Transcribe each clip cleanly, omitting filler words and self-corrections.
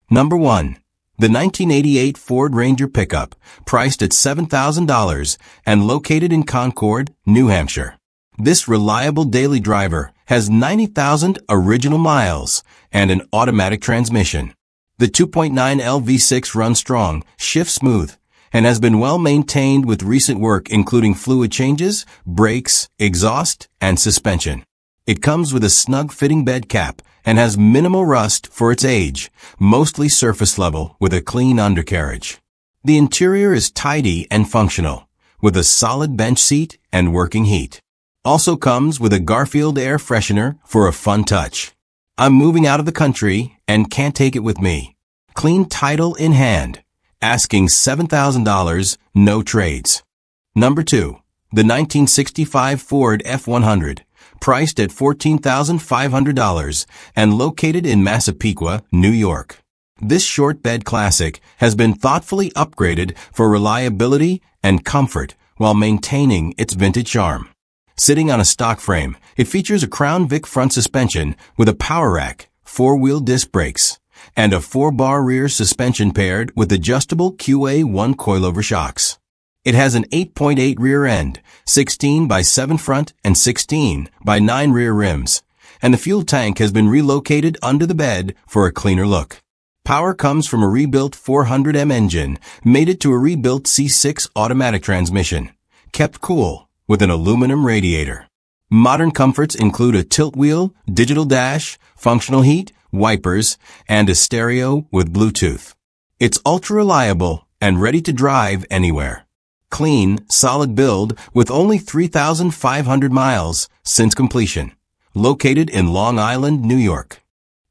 Number 1. The 1988 Ford Ranger pickup, priced at $7,000 and located in Concord, New Hampshire. This reliable daily driver has 90,000 original miles and an automatic transmission. The 2.9L V6 runs strong, shifts smooth, and has been well maintained with recent work including fluid changes, brakes, exhaust, and suspension. It comes with a snug-fitting bed cap and has minimal rust for its age, mostly surface level with a clean undercarriage. The interior is tidy and functional, with a solid bench seat and working heat. Also comes with a Garfield air freshener for a fun touch. I'm moving out of the country and can't take it with me. Clean title in hand. Asking $7,000, no trades. Number 2. The 1965 Ford F100, priced at $14,500 and located in Massapequa, New York. This short bed classic has been thoughtfully upgraded for reliability and comfort while maintaining its vintage charm. Sitting on a stock frame, it features a Crown Vic front suspension with a power rack, 4-wheel disc brakes, and a 4-bar rear suspension paired with adjustable QA1 coilover shocks. It has an 8.8 rear end, 16 by 7 front and 16 by 9 rear rims, and the fuel tank has been relocated under the bed for a cleaner look. Power comes from a rebuilt 400M engine, mated to a rebuilt C6 automatic transmission, kept cool with an aluminum radiator. Modern comforts include a tilt wheel, digital dash, functional heat, wipers, and a stereo with Bluetooth. It's ultra reliable and ready to drive anywhere. Clean, solid build with only 3,500 miles since completion. Located in Long Island, New York.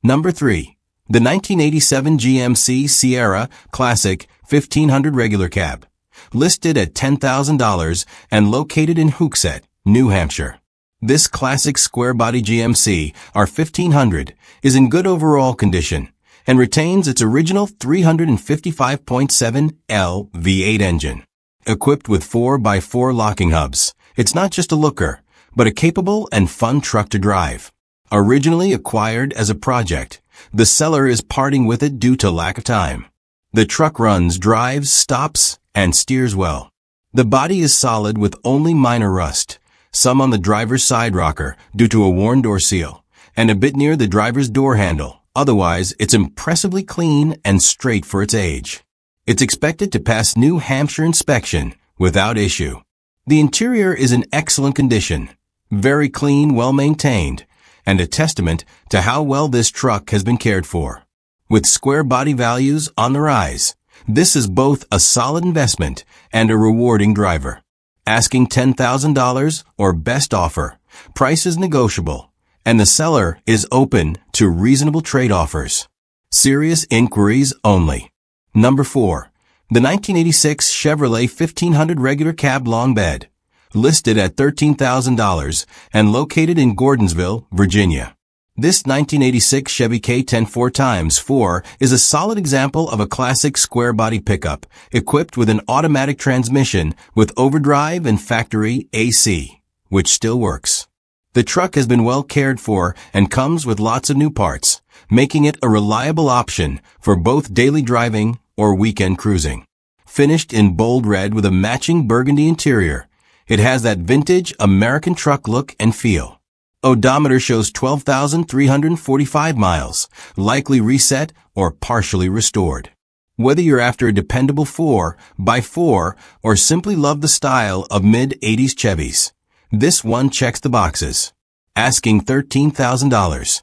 Number 3. The 1987 GMC Sierra Classic 1500 regular cab. Listed at $10,000 and located in Hooksett, New Hampshire. This classic square-body GMC R1500 is in good overall condition and retains its original 355.7 L V8 engine. Equipped with 4x4 locking hubs, it's not just a looker, but a capable and fun truck to drive. Originally acquired as a project, the seller is parting with it due to lack of time. The truck runs, drives, stops, and steers well. The body is solid with only minor rust, some on the driver's side rocker due to a worn door seal, and a bit near the driver's door handle. Otherwise, it's impressively clean and straight for its age. It's expected to pass New Hampshire inspection without issue. The interior is in excellent condition, very clean, well-maintained, and a testament to how well this truck has been cared for. With square body values on the rise, this is both a solid investment and a rewarding driver. Asking $10,000 or best offer, price is negotiable, and the seller is open to reasonable trade offers. Serious inquiries only. Number 4. The 1986 Chevrolet 1500 regular cab long bed, listed at $13,000 and located in Gordonsville, Virginia. This 1986 Chevy K10 4x4 is a solid example of a classic square-body pickup equipped with an automatic transmission with overdrive and factory AC, which still works. The truck has been well cared for and comes with lots of new parts, making it a reliable option for both daily driving or weekend cruising. Finished in bold red with a matching burgundy interior, it has that vintage American truck look and feel. Odometer shows 12,345 miles, likely reset or partially restored. Whether you're after a dependable 4x4 or simply love the style of mid-80s Chevys, this one checks the boxes. Asking $13,000.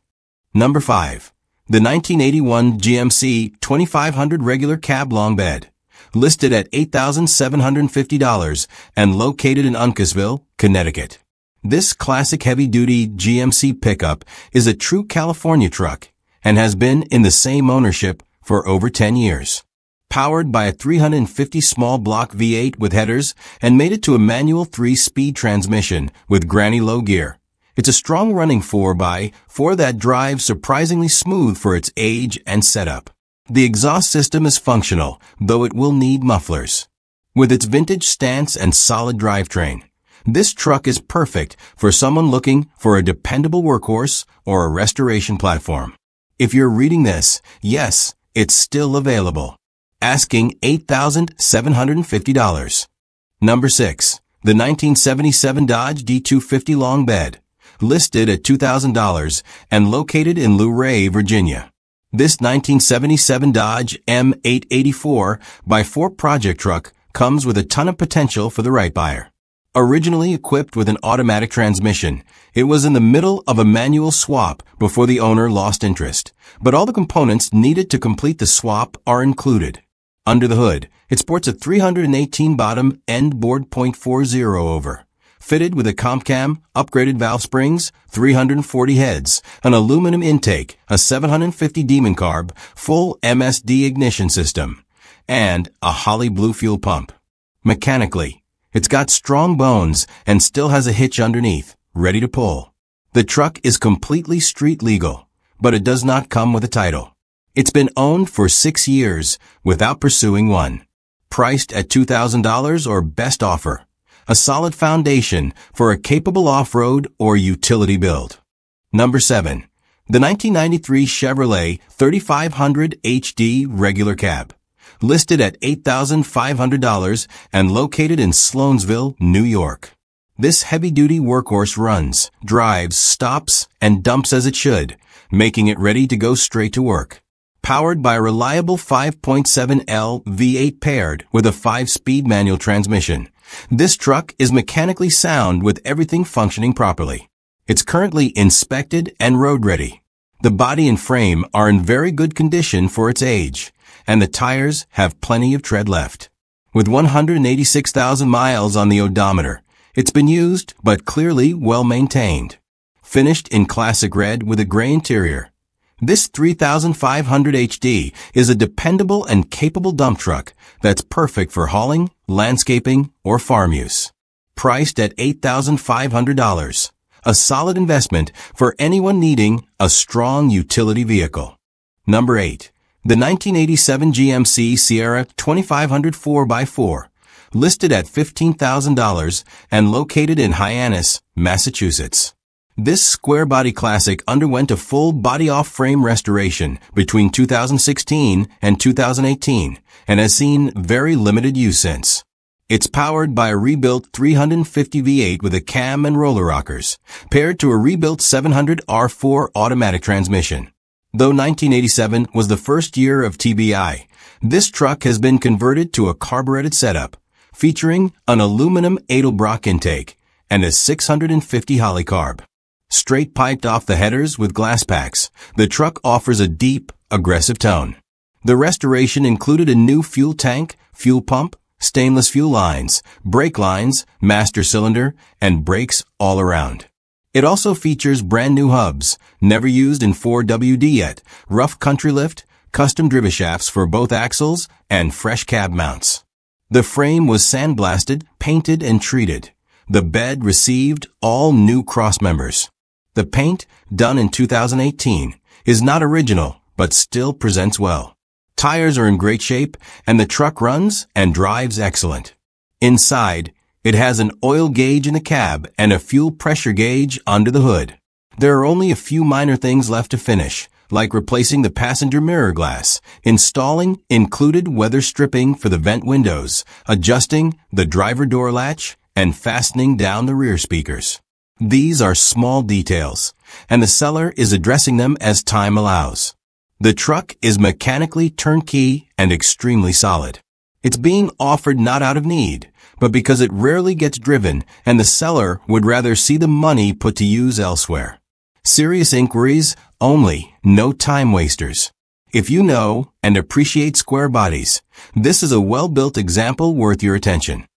Number 5. The 1981 GMC 2500 regular cab long bed, listed at $8,750 and located in Uncasville, Connecticut. This classic heavy-duty GMC pickup is a true California truck and has been in the same ownership for over 10 years. Powered by a 350 small block V8 with headers and mated to a manual 3-speed transmission with granny low gear. It's a strong running 4x4 that drives surprisingly smooth for its age and setup. The exhaust system is functional, though it will need mufflers. With its vintage stance and solid drivetrain, this truck is perfect for someone looking for a dependable workhorse or a restoration platform. If you're reading this, yes, It's still available. Asking $8,750. Number 6. The 1977 Dodge D250 Long Bed. Listed at $2,000 and located in Luray, Virginia. This 1977 Dodge M884 by 4 project truck comes with a ton of potential for the right buyer. Originally equipped with an automatic transmission, it was in the middle of a manual swap before the owner lost interest, but all the components needed to complete the swap are included. Under the hood, it sports a 318 bottom end board .40 over, fitted with a comp cam, upgraded valve springs, 340 heads, an aluminum intake, a 750 Demon Carb, full MSD ignition system, and a Holly Blue fuel pump. Mechanically, it's got strong bones and still has a hitch underneath, ready to pull. The truck is completely street legal, but it does not come with a title. It's been owned for 6 years without pursuing one. Priced at $2,000 or best offer. A solid foundation for a capable off-road or utility build. Number 7. The 1993 Chevrolet 3500 HD regular cab. Listed at $8,500 and located in Sloansville, New York. This heavy-duty workhorse runs, drives, stops, and dumps as it should, making it ready to go straight to work. Powered by a reliable 5.7L V8 paired with a 5-speed manual transmission, this truck is mechanically sound with everything functioning properly. It's currently inspected and road-ready. The body and frame are in very good condition for its age, and the tires have plenty of tread left. With 186,000 miles on the odometer, it's been used but clearly well maintained. Finished in classic red with a gray interior. This 3500 HD is a dependable and capable dump truck that's perfect for hauling, landscaping, or farm use. Priced at $8,500. A solid investment for anyone needing a strong utility vehicle. Number 8. The 1987 GMC Sierra 2500 4x4. Listed at $15,000 and located in Hyannis, Massachusetts. This square-body classic underwent a full body-off-frame restoration between 2016 and 2018 and has seen very limited use since. It's powered by a rebuilt 350 V8 with a cam and roller rockers, paired to a rebuilt 700 R4 automatic transmission. Though 1987 was the first year of TBI, this truck has been converted to a carbureted setup, featuring an aluminum Edelbrock intake and a 650 Holly carb. Straight piped off the headers with glass packs, the truck offers a deep, aggressive tone. The restoration included a new fuel tank, fuel pump, stainless fuel lines, brake lines, master cylinder, and brakes all around. It also features brand new hubs, never used in 4WD yet, rough country lift, custom driveshafts for both axles, and fresh cab mounts. The frame was sandblasted, painted, and treated. The bed received all new cross members. The paint, done in 2018, is not original, but still presents well. Tires are in great shape, and the truck runs and drives excellent. Inside, it has an oil gauge in the cab and a fuel pressure gauge under the hood. There are only a few minor things left to finish, like replacing the passenger mirror glass, installing included weather stripping for the vent windows, adjusting the driver door latch, and fastening down the rear speakers. These are small details, and the seller is addressing them as time allows. The truck is mechanically turnkey and extremely solid. It's being offered not out of need, but because it rarely gets driven and the seller would rather see the money put to use elsewhere. Serious inquiries only, no time wasters. If you know and appreciate square bodies, this is a well-built example worth your attention.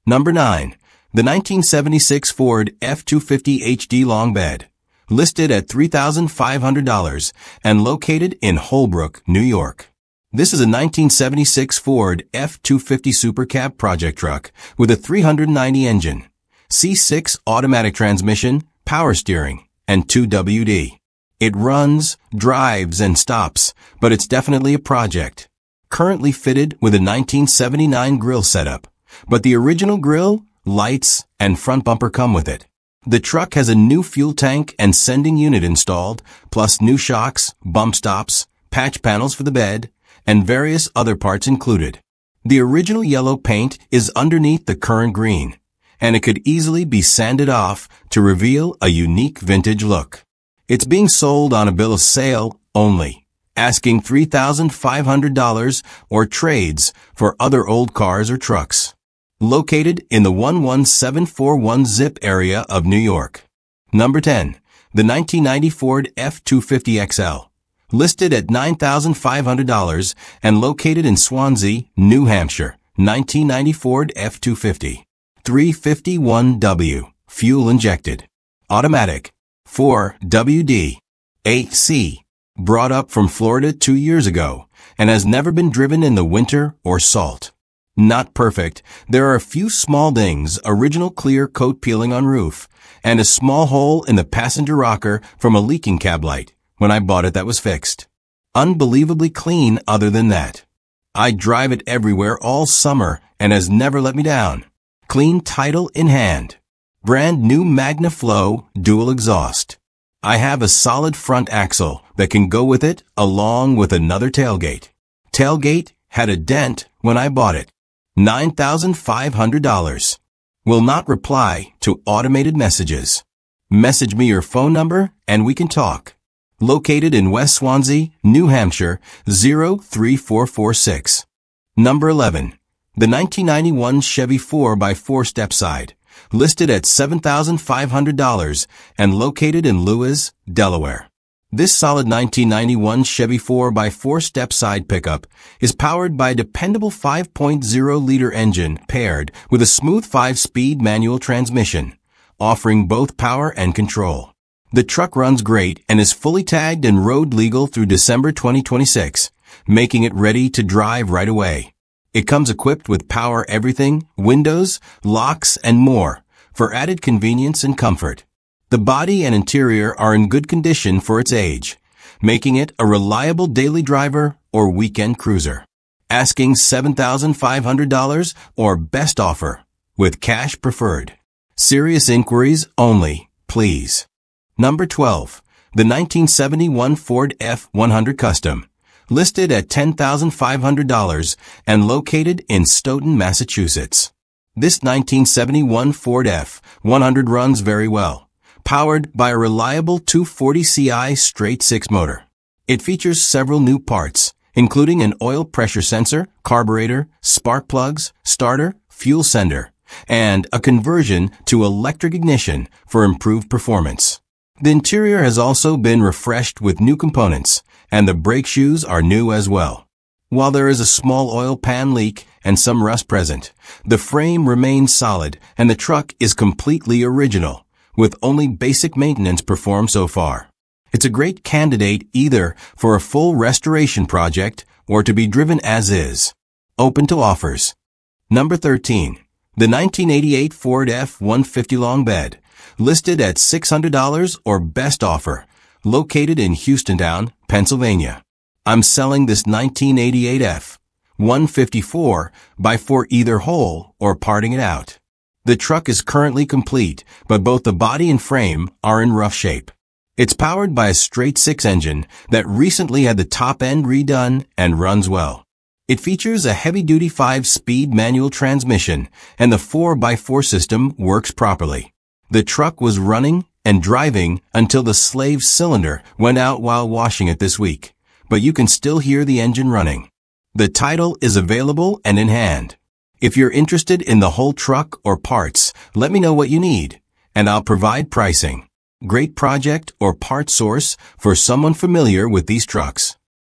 Number 9. The 1976 Ford F-250 HD Long Bed. Listed at $3,500 and located in Holbrook, New York. This is a 1976 Ford F-250 Super Cab project truck with a 390 engine, C6 automatic transmission, power steering, and 2WD. It runs, drives, and stops, but it's definitely a project. Currently fitted with a 1979 grille setup, but the original grille, lights, and front bumper come with it. The truck has a new fuel tank and sending unit installed, plus new shocks, bump stops, patch panels for the bed, and various other parts included. The original yellow paint is underneath the current green, and it could easily be sanded off to reveal a unique vintage look. It's being sold on a bill of sale only, asking $3,500 or trades for other old cars or trucks. Located in the 11741 Zip area of New York. Number 10. The 1990 Ford F-250XL. Listed at $9,500 and located in Swansea, New Hampshire. 1990 Ford F-250. 351W. Fuel injected. Automatic. 4WD. AC. Brought up from Florida 2 years ago and has never been driven in the winter or salt. Not perfect. There are a few small dings, original clear coat peeling on roof, and a small hole in the passenger rocker from a leaking cab light. When I bought it, that was fixed. Unbelievably clean other than that. I drive it everywhere all summer and has never let me down. Clean title in hand. Brand new Magna Flow dual exhaust. I have a solid front axle that can go with it along with another tailgate. Tailgate had a dent when I bought it. $9,500. Will not reply to automated messages. Message me your phone number and we can talk. Located in West Swansea, New Hampshire, 03446. Number 11. The 1991 Chevy 4x4 stepside. Listed at $7,500 and located in Lewes, Delaware. This solid 1991 Chevy 4x4 step-side pickup is powered by a dependable 5.0-liter engine paired with a smooth 5-speed manual transmission, offering both power and control. The truck runs great and is fully tagged and road legal through December 2026, making it ready to drive right away. It comes equipped with power everything, windows, locks, and more for added convenience and comfort. The body and interior are in good condition for its age, making it a reliable daily driver or weekend cruiser. Asking $7,500 or best offer, with cash preferred. Serious inquiries only, please. Number 12. The 1971 Ford F-100 Custom. Listed at $10,500 and located in Stoughton, Massachusetts. This 1971 Ford F-100 runs very well. Powered by a reliable 240 CI straight-six motor. It features several new parts, including an oil pressure sensor, carburetor, spark plugs, starter, fuel sender, and a conversion to electric ignition for improved performance. The interior has also been refreshed with new components, and the brake shoes are new as well. While there is a small oil pan leak and some rust present, the frame remains solid and the truck is completely original, with only basic maintenance performed so far. It's a great candidate either for a full restoration project or to be driven as is. Open to offers. Number 13. The 1988 Ford F-150 long bed. Listed at $600 or best offer. Located in Houstontown, Pennsylvania. I'm selling this 1988 F-154 for either whole or parting it out. The truck is currently complete, but both the body and frame are in rough shape. It's powered by a straight-six engine that recently had the top end redone and runs well. It features a heavy-duty 5-speed manual transmission, and the 4x4 system works properly. The truck was running and driving until the slave cylinder went out while washing it this week, but you can still hear the engine running. The title is available and in hand. If you're interested in the whole truck or parts, let me know what you need, and I'll provide pricing. Great project or part source for someone familiar with these trucks.